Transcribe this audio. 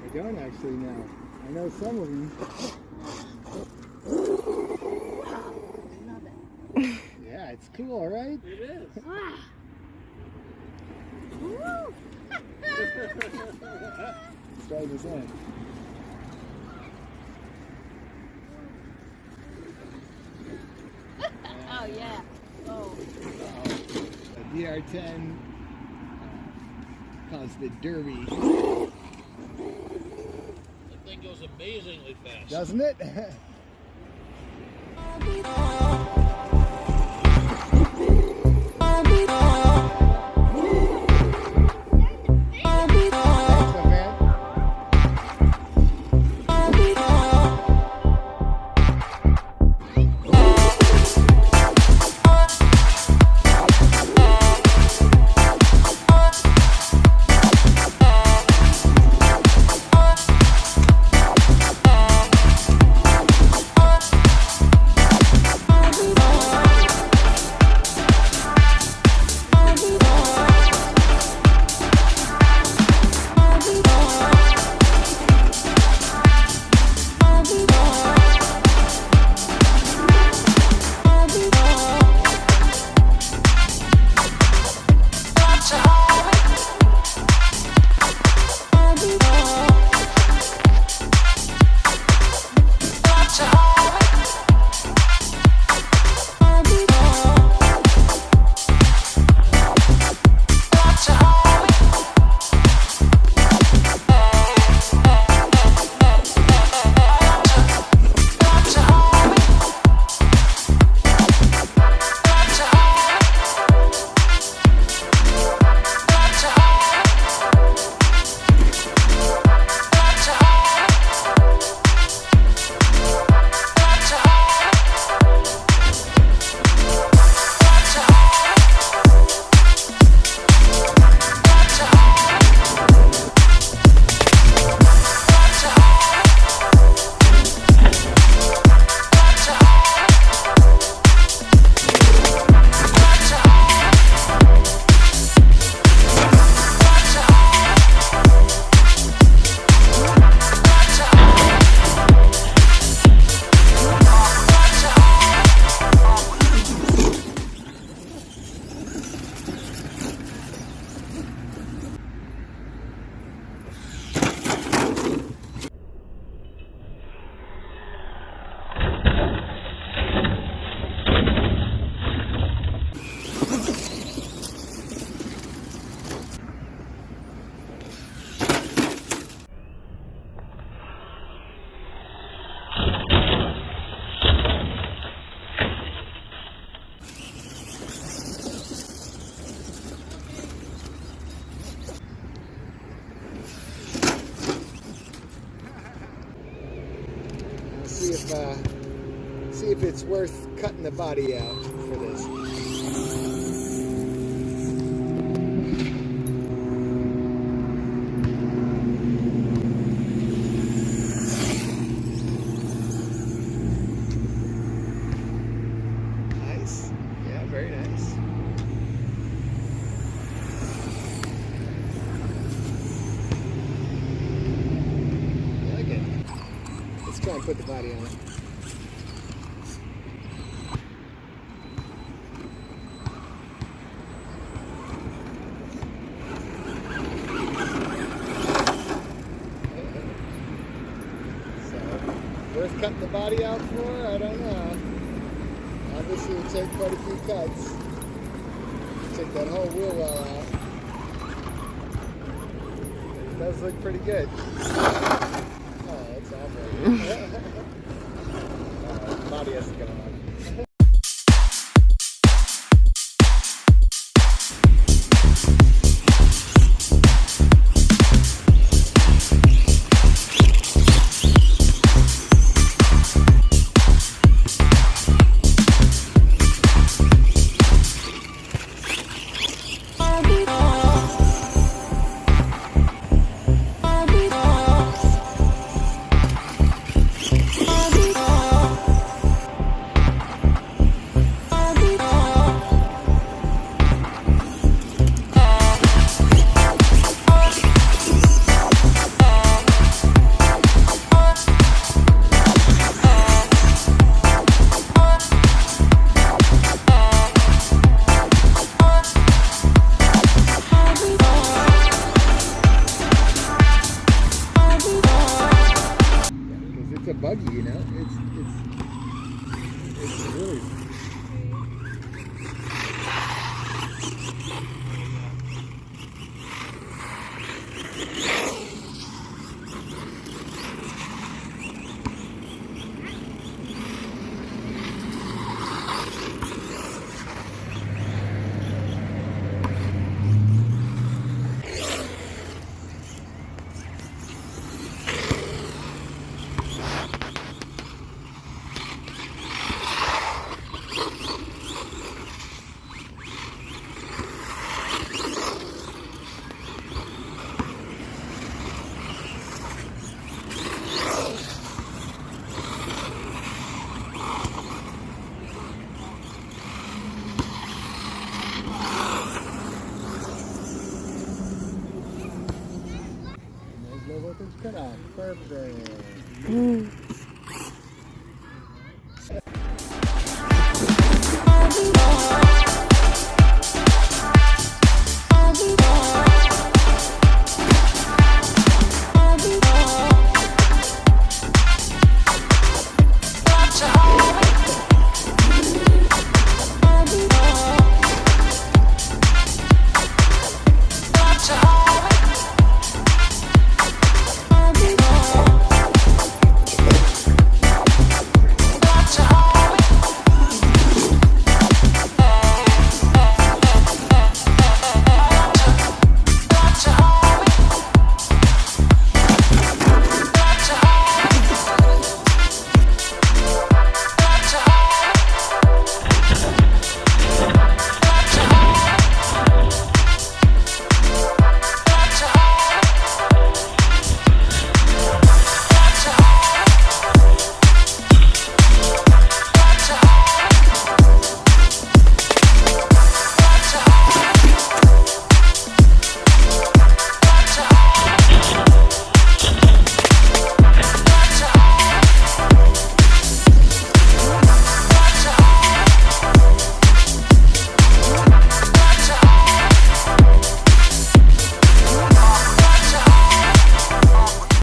I don't actually know. I know some of them. Yeah, it's cool, right? It is. Let's try this in. Oh yeah. Oh. A DR10 calls the Derby. That thing goes amazingly fast. Doesn't it? See if it's worth cutting the body out for this. Nice. Yeah, very nice. I like it. Let's try and put the body on it. Worth cutting the body out for? I don't know. Obviously it would take quite a few cuts. Take that whole wheel well out. It does look pretty good. Oh, that's awful. Body has to come on. buggy, you know. It's really. Cut off. Perfect.